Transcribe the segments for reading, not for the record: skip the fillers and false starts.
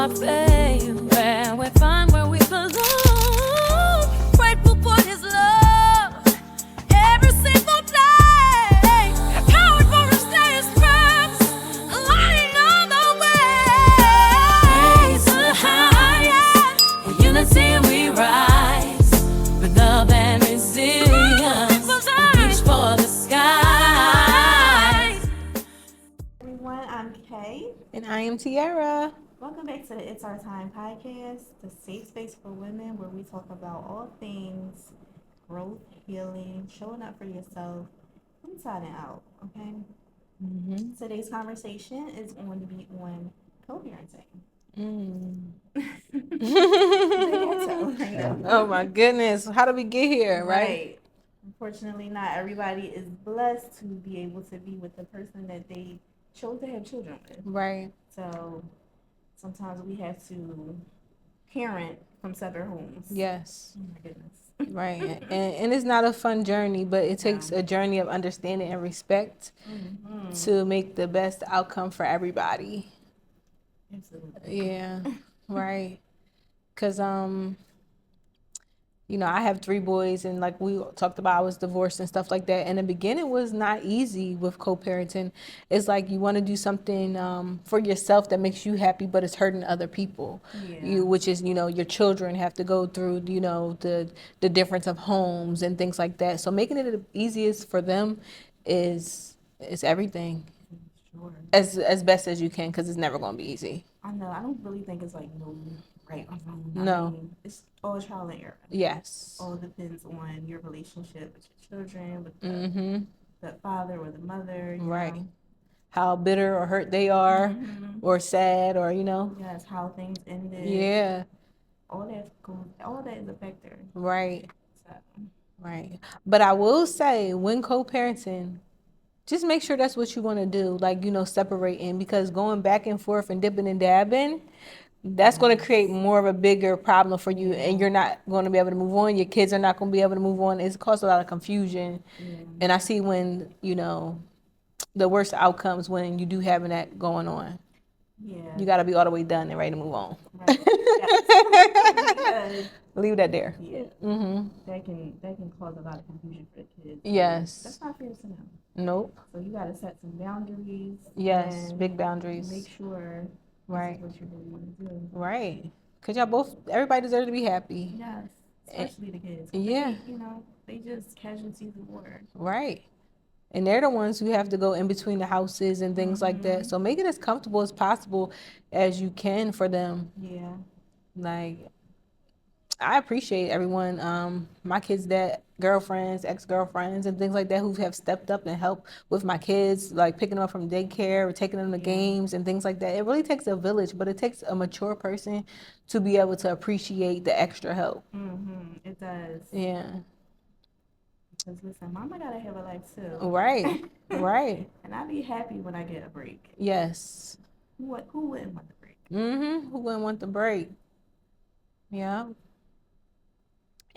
our faith, where we find where we belong. Grateful for his love every single day. Empowered for his days past, lighting on the way. Raise to the highest, with unity we rise, with love and resilience, reach for the skies. Everyone, I'm Kay. And I am Tiara. Welcome back to the It's Our Time podcast, the safe space for women where we talk about all things growth, healing, showing up for yourself, inside and out. Okay. Today's conversation is going to be on co-parenting. Oh my goodness. How did we get here, right? Unfortunately, not everybody is blessed to be able to be with the person that they chose to have children with. Right. So sometimes we have to parent from separate homes. Yes. Oh my goodness. Right. And it's not a fun journey, but it takes a journey of understanding and respect to make the best outcome for everybody. Absolutely. Yeah. Right. Because you know, I have 3 boys, and like we talked about, I was divorced and stuff like that. And the beginning was not easy with co-parenting. It's like you want to do something for yourself that makes you happy, but it's hurting other people. Yeah. Which is, you know, your children have to go through, you know, the difference of homes and things like that. So making it the easiest for them is everything. Sure. As best as you can, because it's never going to be easy. I know. I don't really think it's like no right or wrong. No. I mean, it's all trial and error. Yes. All depends on your relationship with your children, with the father or the mother. Right. know. How bitter or hurt they are, or sad, or, you know. Yes, how things ended. Yeah. All that is a factor. Right. So. Right. But I will say, when co-parenting, just make sure that's what you want to do. Like, you know, separating, because going back and forth and dipping and dabbing, that's going to create more of a bigger problem for you, and you're not going to be able to move on. Your kids are not going to be able to move on. It's caused a lot of confusion. And I see when, you know, the worst outcomes when you do having that going on. Yeah. You got to be all the way done and ready to move on. Right. Yes. Leave that there. Yeah. That can cause a lot of confusion for the kids. Yes. That's not fair to them. Nope. So you got to set some boundaries. Yes, and big boundaries. Make sure Right. this is what you really want to do. Right. Because everybody deserves to be happy. Yes. Especially the kids. Yeah. They just casualties of war. Right. And they're the ones who have to go in between the houses and things like that. So make it as comfortable as possible as you can for them. Yeah. Like, I appreciate everyone, my kids' girlfriends, ex-girlfriends, and things like that, who have stepped up and helped with my kids, like picking them up from daycare or taking them to games and things like that. It really takes a village, but it takes a mature person to be able to appreciate the extra help. It does. Yeah. Because listen, mama gotta have a life too. Right. Right. And I be happy when I get a break. Yes. Who wouldn't want the break? Who wouldn't want the break? Yeah.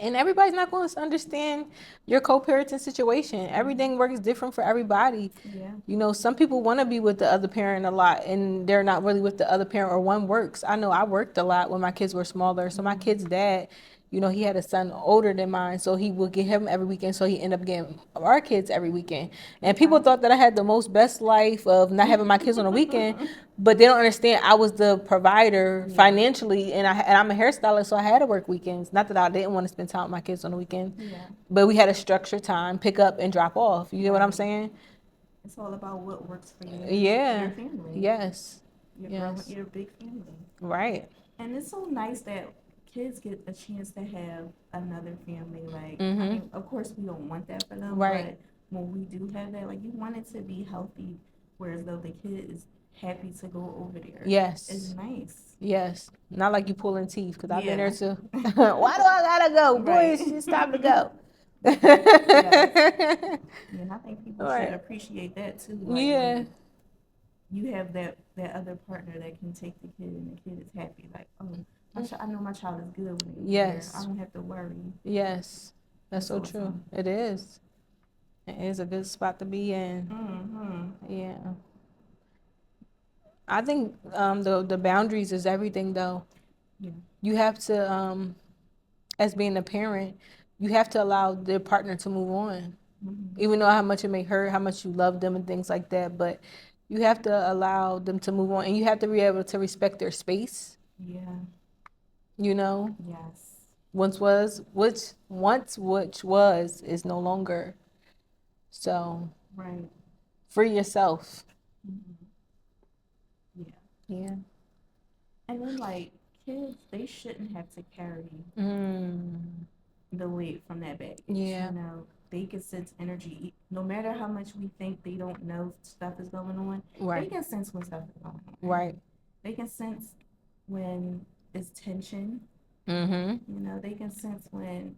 And everybody's not going to understand your co-parenting situation. Everything works different for everybody. Yeah. You know, some people want to be with the other parent a lot, and they're not really with the other parent, or one works. I know I worked a lot when my kids were smaller. So my kid's dad, you know, he had a son older than mine, so he would get him every weekend. So he ended up getting our kids every weekend. And people thought that I had the best life of not having my kids on the weekend, but they don't understand I was the provider financially, and I'm a hairstylist, so I had to work weekends. Not that I didn't want to spend time with my kids on the weekend, but we had a structured time, pick up and drop off. You get what I'm saying? It's all about what works for you. Yeah. Your family. Yes. Your big family. Right. And it's so nice that kids get a chance to have another family. Like, I mean, of course, we don't want that for them. Right. But when we do have that, like, you want it to be healthy, whereas though the kid is happy to go over there. Yes. It's nice. Yes. Not like you pulling teeth, because I've been there too. Why do I gotta go? Boys, it's time to go. And I think people should appreciate that too. Like, when you have that other partner that can take the kid, and the kid is happy. Like, oh, I know my child is good when he's there. I don't have to worry. Yes. That's so true. It is. It is a good spot to be in. Yeah. I think the boundaries is everything though. Yeah. You have to as being a parent, you have to allow their partner to move on. Even though how much it may hurt, how much you love them and things like that, but you have to allow them to move on and you have to be able to respect their space, Yeah. you know? Yes. Once was which was is no longer. So Right. free yourself. Yeah. Yeah. And then like kids, they shouldn't have to carry Mm. the weight from that baggage. Yeah. You know, they can sense energy. No matter how much we think they don't know stuff is going on, they Right. can sense when stuff is going on. Right. They can sense when it's tension. Mm-hmm. You know, they can sense when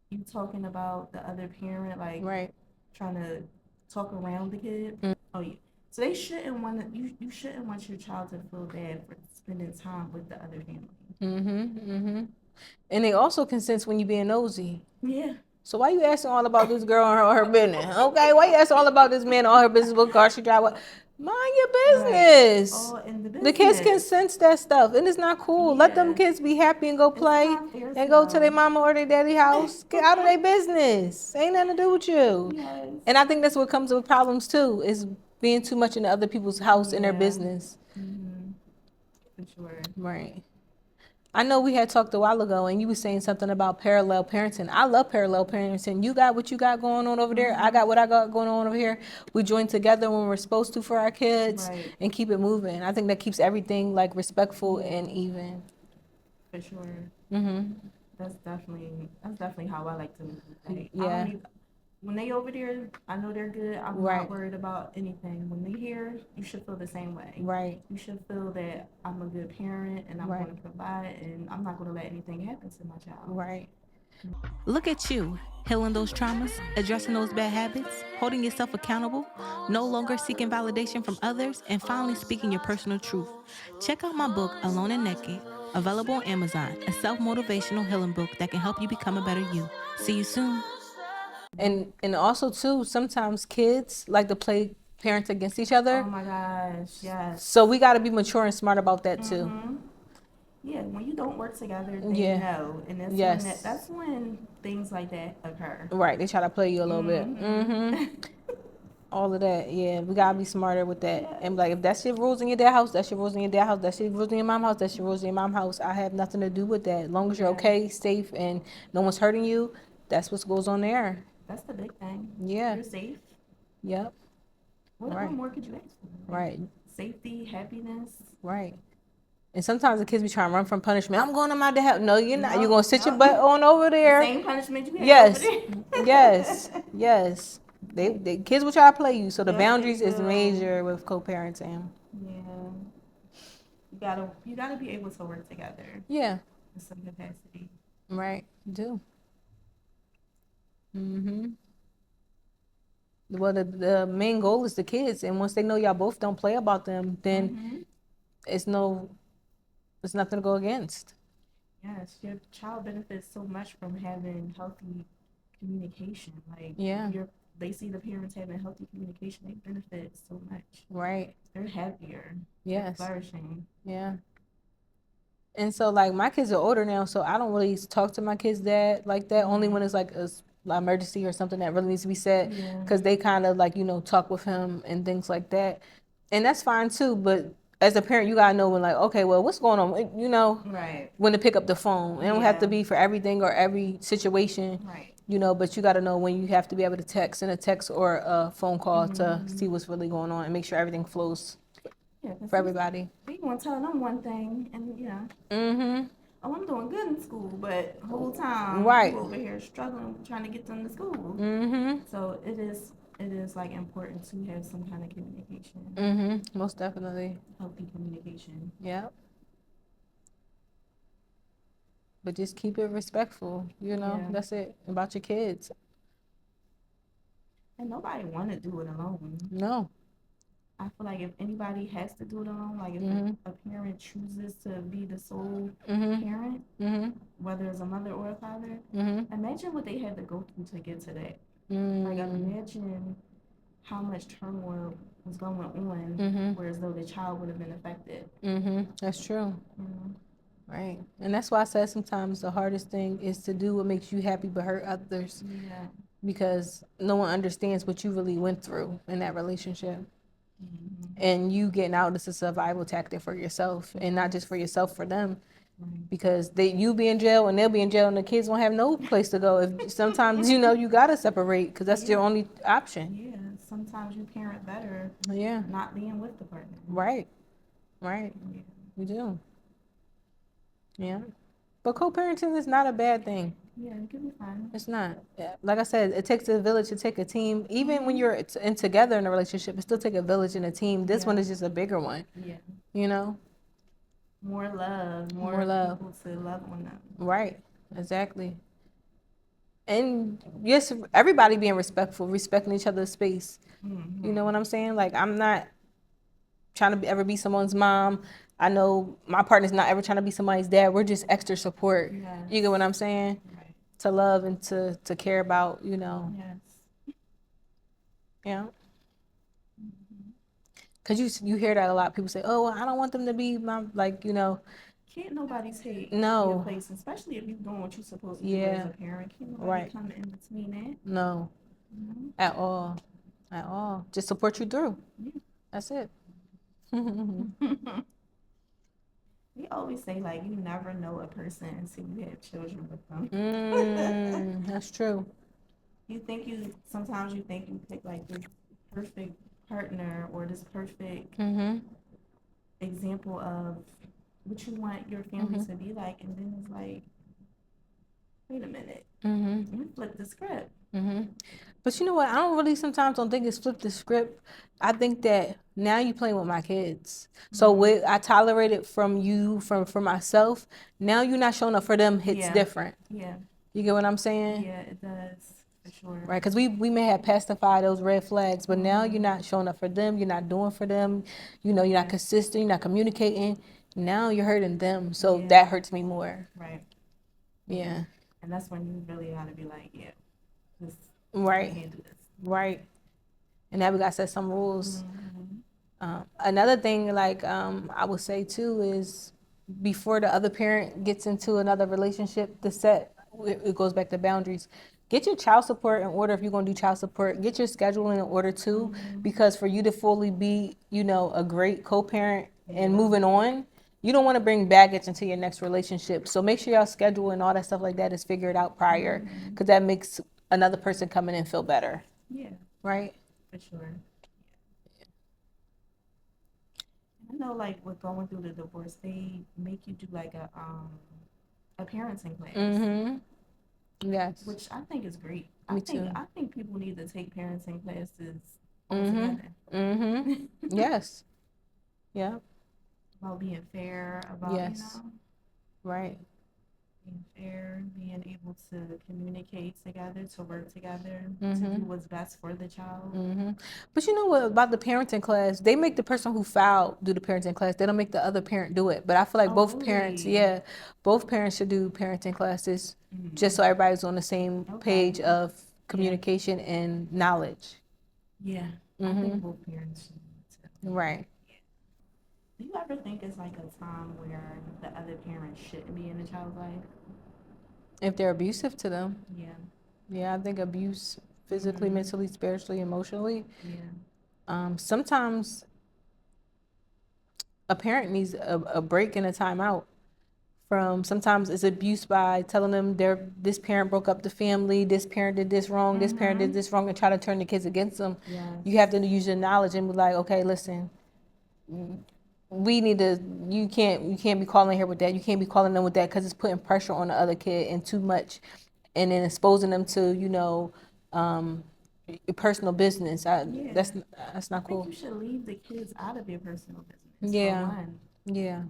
you talking about the other parent, like Right. trying to talk around the kid. Oh yeah. So they shouldn't want to. You shouldn't want your child to feel bad for spending time with the other family. Mm-hmm. Mm-hmm. And they also can sense when you being nosy. Yeah. So why you asking all about this girl and her business? Okay, why you asking all about this man, all her business, what car she drive? What? Mind your business. All in the business. The kids can sense that stuff, and it's not cool. Let them Yeah. kids be happy and go play not fair and to go to their them. mama or their daddy house. Get out of their business. Ain't nothing to do with you. Yes. And I think that's what comes with problems too, is being too much in other people's house and their Yeah. business. For sure. Right. I know we had talked a while ago and you were saying something about parallel parenting. I love parallel parenting. You got what you got going on over there. I got what I got going on over here. We join together when we're supposed to for our kids Right. and keep it moving. I think that keeps everything like respectful Yeah. and even. For sure. Mm-hmm. That's definitely how I like to move. Like, I Yeah. don't need, when they over there, I know they're good. I'm Right. not worried about anything. When they here, you should feel the same way. Right. You should feel that I'm a good parent and I'm Right. going to provide and I'm not going to let anything happen to my child. Right. Look at you, healing those traumas, addressing those bad habits, holding yourself accountable, no longer seeking validation from others, and finally speaking your personal truth. Check out my book, Alone and Naked, available on Amazon, a self-motivational healing book that can help you become a better you. See you soon. And also too, sometimes kids like to play parents against each Oh other. my gosh, yes. So we got to be mature and smart about that too. Yeah, when you don't work together, then Yeah. you know, and that's Yes. when that's when things like that occur. Right. They try to play you a little bit. Mm-hmm. All of that. Yeah. We got to be smarter with that. And like, if that's your rules in your dad house, that's your rules in your dad house. That's your rules in your mom house. That's your rules in your mom house. I have nothing to do with that. As long as you're Yeah. okay, safe, and no one's hurting you, that's what goes on there. That's the big thing. Yeah. You're safe. Yep. What Right. more could you ask for? Right. Safety, happiness. Right. And sometimes the kids be trying to run from punishment. I'm going to my dad. No, you're not. No, You're going to sit your no. butt on over there. Same punishment you had Yes. over there. Yes. Yes. They kids will try to play you. So the Yes, they boundaries is will. major with co-parenting. Yeah. You gotta be able to work together Yeah. in some capacity. Right. You do. Mm-hmm. Well, the main goal is the kids, and once they know y'all both don't play about them, then it's nothing to go against. Yes, your child benefits so much from having healthy communication. Like, Yeah. they see the parents having healthy communication, they benefit so much. Right. They're happier. Yes. Flourishing. Yeah. And so like my kids are older now, so I don't really talk to my kids' dad like that. Only when it's like a emergency or something that really needs to be said, Yeah. because they kind of like talk with him and things like that, and that's fine too. But as a parent, you gotta know when like, okay, well, what's going on? Right. When to pick up the phone. It don't have to Yeah. be for everything or every situation. Right. But you got to know when you have to be able to text, send a text or a phone call to see what's really going on and make sure everything flows Yeah. 'Cause for everybody. you gonna tell them one thing, and Mm-hmm. oh, I'm doing good in school, but the whole time Right. you over here struggling trying to get them to school. Mm-hmm. So it is like important to have some kind of communication, Mm-hmm. Most definitely. healthy communication. Yep. But just keep it respectful, Yeah. That's it. About your kids. And nobody want to do it alone. No. I feel like if anybody has to do it alone, like if Mhm. a parent chooses to be the sole Mm-hmm. parent, Mm-hmm. whether it's a mother or a father, Mm-hmm. imagine what they had to go through to get to that. Mm-hmm. Like imagine how much turmoil was going on, Mhm. whereas though the child would have been affected. That's true. You know? Right. And that's why I said sometimes the hardest thing is to do what makes you happy but hurt others, Yeah. because no one understands what you really went through in that relationship. And you getting out is a survival tactic for yourself, and not just for yourself, for them. Because you be in jail and they'll be in jail and the kids won't have no place to go. If sometimes you gotta separate because that's your only option. Yeah. Sometimes you parent better Yeah. not being with the partner. Right. Right. Yeah. You do. Yeah. But co-parenting is not a bad thing. Yeah, it can be fun. It's not. Yeah. Like I said, it takes a village to take a team. Even when you're in together in a relationship, it still take a village and a team. This one is just a bigger one. Yeah. You know? More love, More love. people to love on them. Right. Exactly. And yes, everybody being respectful, respecting each other's space. You know what I'm saying? Like, I'm not trying to ever be someone's mom. I know my partner's not ever trying to be somebody's dad. We're just extra support. Yes. You get what I'm saying? Right. To love and to care about, you know. Yes. Yeah. Because you hear that a lot. People say, oh, well, I don't want them to be my, like, you know. Can't nobody take No. your place, especially if you're doing what you're supposed to do Yeah. as a parent. Can't nobody Right. come in between that. No. Mhm. At all. At all. Just support you through. Yeah. That's it. We always say, like, you never know a person until you have children with them. That's true. Sometimes you think you pick, like, this perfect partner or this perfect example of what you want your family to be like, and then it's like, wait a minute, you flip the script. But you know what? I don't think it's flip the script. I think that now you playing with my kids. So what I tolerated from you, from myself, now you're not showing up for them, hits Yeah. different. Yeah, You get what I'm saying? yeah, it does, for sure. Right, because we may have pacified those red flags, but now you're not showing up for them, you're not doing for them, you know, you're not consistent, you're not communicating. Now you're hurting them, so Yeah. that hurts me more. Right. Yeah, And that's when you really gotta be like, yeah, this, right, I can't do this. right. And now we got to set some rules. Another thing, like I would say too, is before the other parent gets into another relationship, it goes back to boundaries. Get your child support in order if you're going to do child support. Get your scheduling in order too, because for you to fully be, you know, a great co-parent and moving on, you don't want to bring baggage into your next relationship. So make sure y'all schedule and all that stuff like that is figured out prior, because that makes another person coming in feel better, Yeah, right? for sure. I know, like, with going through the divorce, they make you do like a parenting class, Yes. which I think is great. Me too. I think people need to take parenting classes altogether. Yes. Yeah. About being fair, about Yes. you know, Right. being fair, being able to communicate together, to work together, to do what's best for the child. But you know what about the parenting class? They make the person who filed do the parenting class. They don't make the other parent do it. But I feel like Oh, both parents, really? yeah, both parents should do parenting classes, just so everybody's on the same page of communication and knowledge. Yeah, I think both parents should do it too. Right. Do you ever think it's like a time where the other parent shouldn't be in the child's life? If they're abusive to them, Yeah, yeah, I think abuse physically, mentally, spiritually, emotionally. yeah, Sometimes a parent needs a break and a timeout from, sometimes it's abuse by telling them this parent broke up the family, this parent did this wrong, this parent did this wrong, and try to turn the kids against them. yes. You have to use your knowledge and be like, okay, listen, you can't be calling here with that. You can't be calling them with that, because it's putting pressure on the other kid and too much, and then exposing them to, you know, personal business. That's not I think cool. you should leave the kids out of your personal business. Yeah. For one. Yeah.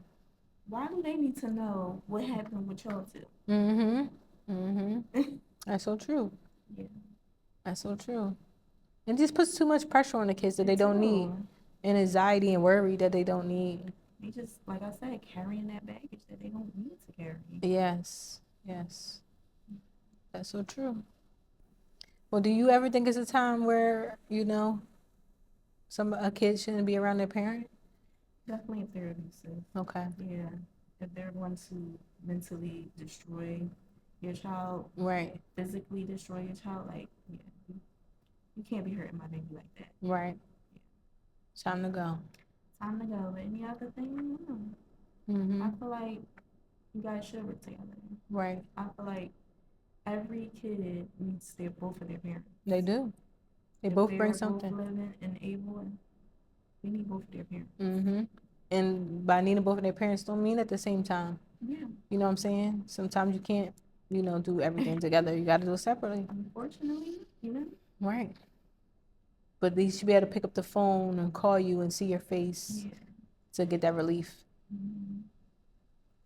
Why do they need to know what happened with y'all two? That's so true. Yeah. That's so true. It just puts too much pressure on the kids that they don't need, too. and anxiety and worry that they don't need. They just, like I said, carrying that baggage that they don't need to carry. Yes. Yes. That's so true. Well, do you ever think it's a time where, you know, A kid shouldn't be around their parent? Definitely if they're abusive. Okay. Yeah. If they're going to mentally destroy your child, Right. physically destroy your child, like, yeah, you can't be hurting my baby like that. Right. Time to go. Time to go. But any other thing, no. Mm-hmm. I feel like you guys should work together. Right. I feel like every kid needs both of their parents. They do. They If both they're bring both something. living and able, they need both of their parents. Mm-hmm. And by needing both of their parents don't mean at the same time. Yeah. You know what I'm saying? Sometimes you can't, do everything together. You got to do it separately. Unfortunately, you know. Right. But they should be able to pick up the phone and call you and see your face Yeah. to get that relief. Mhm.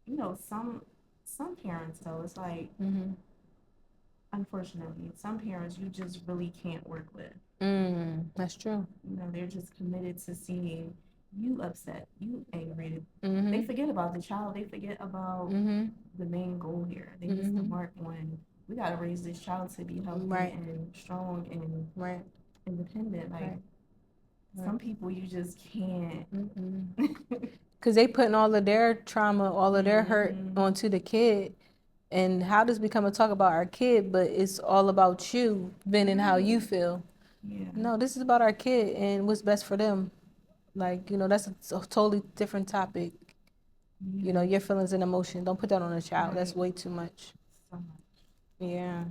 You know, some parents though, it's like, Mm-hmm. unfortunately, some parents you just really can't work with. That's true. You know, they're just committed to seeing you upset, you angry. Mm-hmm. They forget about the child. They forget about Mm-hmm. the main goal here. They miss the mark on, we got to raise this child to be healthy Right. and strong and Right. independent. Like, Right. some people you just can't. Because they putting all of their trauma, all of their hurt Mhm. onto the kid. And how does become a talk about our kid, but it's all about you, Ben, and how you feel. Yeah. No, this is about our kid and what's best for them. Like, that's a totally different topic. Your feelings and emotions. Don't put that on a child. That's Right. way too much. So much. Yeah.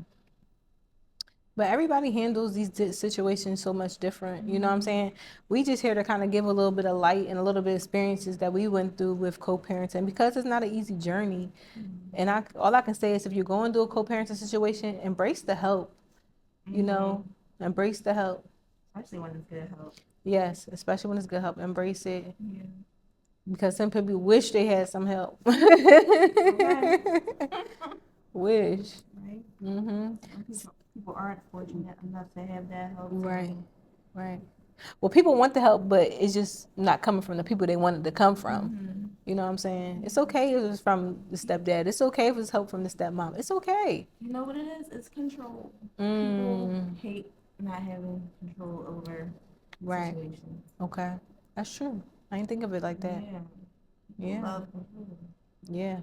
But everybody handles these situations so much different. You know what I'm saying? We just here to kind of give a little bit of light and a little bit of experiences that we went through with co-parenting, because it's not an easy journey. And all I can say is, if you're going through a co-parenting situation, embrace the help. Embrace the help. Especially when it's good help. Yes, especially when it's good help. Embrace it. Yeah. Because some people wish they had some help. Wish. Right? Mm-hmm. People aren't fortunate enough to have that help. Right. Right. Well, people want the help, but it's just not coming from the people they wanted to come from. Mhm. You know what I'm saying? It's okay if it's from the stepdad. It's okay if it's help from the stepmom. It's okay. You know what it is? It's control. People hate not having control over Right. situations. Okay. That's true. I didn't think of it like that. Yeah. Yeah. Love control. Yeah.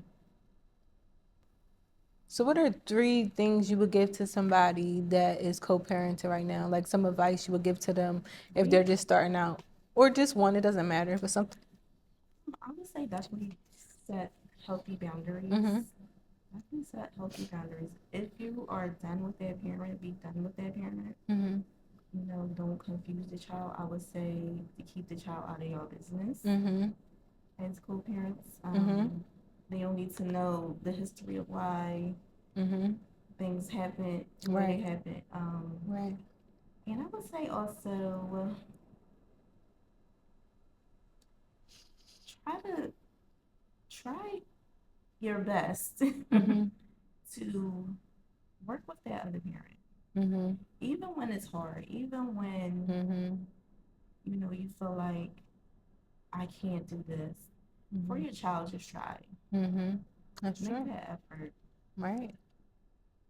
So what are 3 things you would give to somebody that is co-parenting right now? Like some advice you would give to them if they're just starting out, or just one, it doesn't matter if it's something. I would say definitely set healthy boundaries. Mhm. Definitely set healthy boundaries. If you are done with that parent, be done with that parent. Mm-hmm. You know, don't confuse the child. I would say to keep the child out of your business Mm-hmm. as co-parents. Mhm. They don't need to know the history of why Mm-hmm. things happen, why Right. they happen. Right. And I would say also try your best Mm-hmm. to work with that other parent, Mm-hmm. even when it's hard, even when Mm-hmm. you feel like I can't do this. For your child, just try. Mm-hmm. That's Make true. that effort. Right.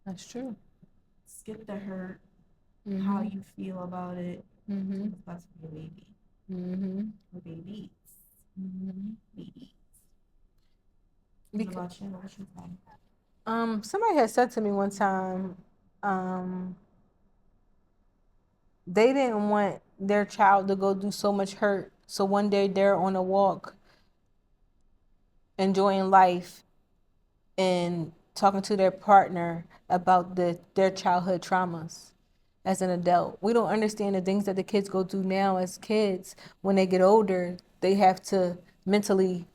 That's true. Skip the hurt, Mm-hmm. how you feel about it. Mm-hmm. It's best for your baby. Mm-hmm. Or babies. Mm-hmm. Babies. What about you? What you think? Somebody had said to me one time, they didn't want their child to go through so much hurt. So one day they're on a walk, enjoying life and talking to their partner about their childhood traumas as an adult. We don't understand the things that the kids go through now as kids. When they get older, they have to mentally,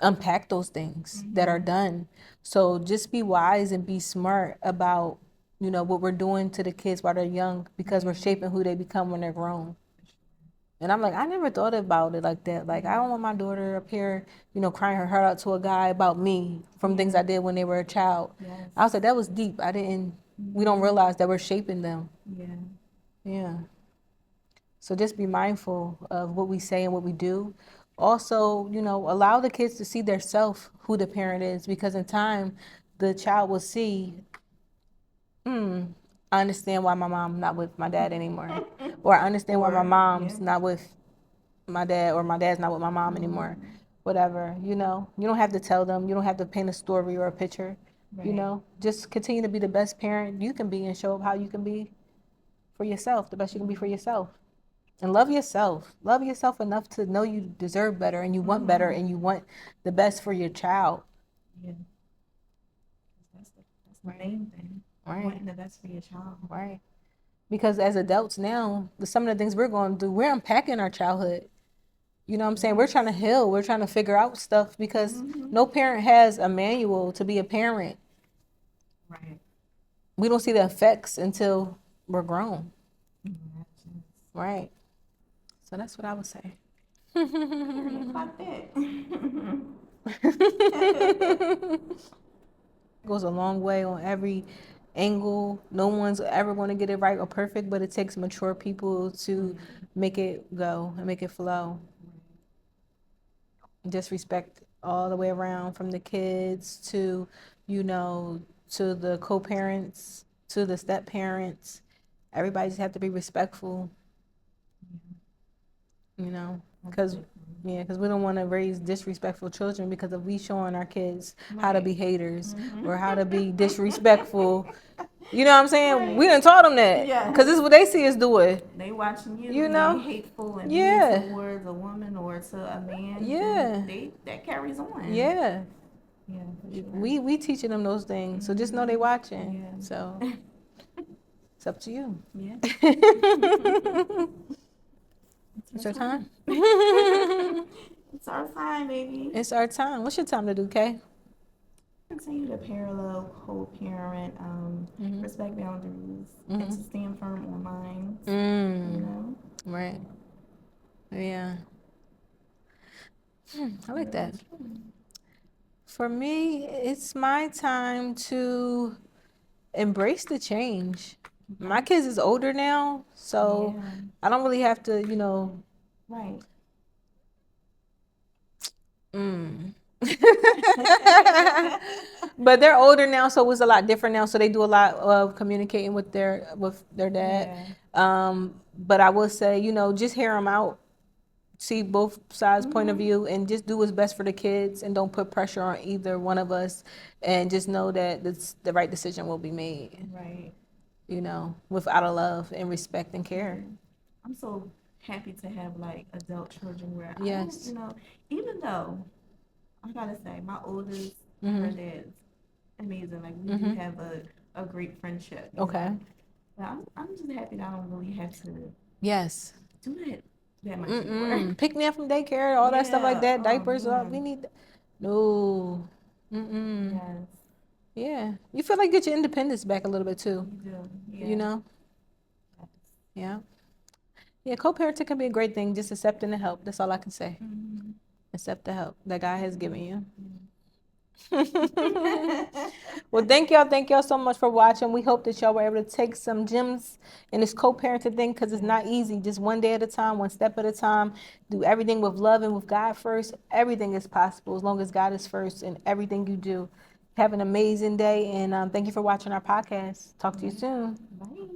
unpack those things that are done. So just be wise and be smart about, what we're doing to the kids while they're young, because we're shaping who they become when they're grown. And I'm like, I never thought about it like that. Like, I don't want my daughter up here, crying her heart out to a guy about me from things I did when they were a child. Yes. I was like, that was deep. We don't realize that we're shaping them. Yeah. Yeah. So just be mindful of what we say and what we do. Also, allow the kids to see their self, who the parent is, because in time, the child will see, I'm I understand why my mom's not with my dad anymore, or I understand why my mom's not with my dad, or my dad's not with my mom anymore. Whatever, you know, you don't have to tell them. You don't have to paint a story or a picture. You Right. know, just continue to be the best parent you can be and show up how you can be for yourself, the best you can be for yourself. And love yourself. Love yourself enough to know you deserve better and you want better and you want the best for your child. Yeah. That's the main thing. Wanting the best for your child. Right. Because as adults now, some of the things we're going to do, we're unpacking our childhood. You know what I'm saying? We're trying to heal. We're trying to figure out stuff because no parent has a manual to be a parent. Right. We don't see the effects until we're grown. Right. So that's what I would say. Like that. Goes a long way on every angle. No one's ever going to get it right or perfect, but it takes mature people to make it go and make it flow. Just respect all the way around, from the kids to, you know, to the co-parents, to the step parents. Everybody just have to be respectful, you know, because we don't want to raise disrespectful children, because if we showing our kids how to be haters or how to be disrespectful, you know what I'm saying? We done taught them that. Yeah. Because this is what they see us doing. They watching you, You know? be hateful and Yeah. mean towards a woman or to a man. Yeah. then that carries on. Yeah. Yeah. For sure. We teaching them those things. So just know they watching. Yeah. So it's up to you. Yeah. It's your time. It's our time, baby. It's our time. What's your time to do, Kay? Continue to parallel, co-parent, respect boundaries, and to stand firm on mine. You know? Right. Yeah. I like that. For me, it's my time to embrace the change. My kids is older now, so Yeah. I don't really have to, you know. Right. But they're older now, so it's a lot different now. So they do a lot of communicating with their dad. Yeah. But I will say, you know, just hear them out, see both sides' point of view, and just do what's best for the kids, and don't put pressure on either one of us, and just know that the right decision will be made. Right. You know, with out of love and respect and care. I'm so happy to have like adult children where Yes. I, you know, even though I gotta say my oldest, her dad's amazing. Like we do have a great friendship. you Okay. know? But I'm just happy that I don't really have to Yes. do that much anymore. Pick me up from daycare, all that stuff like Yeah. that, Oh, diapers. man. We need. No. Yes, Yeah. You feel like get your independence back a little bit too. you do. Yeah. You know. Yes. Yeah. Yeah. Co-parenting can be a great thing. Just accepting the help. That's all I can say. Accept the help that God has given you. Well, thank y'all so much for watching. We hope that y'all were able to take some gems in this co-parenting thing, because it's not easy. Just one day at a time, one step at a time. Do everything with love and with God first. Everything is possible as long as God is first in everything you do. Have an amazing day, and thank you for watching our podcast. Talk to you soon. Bye.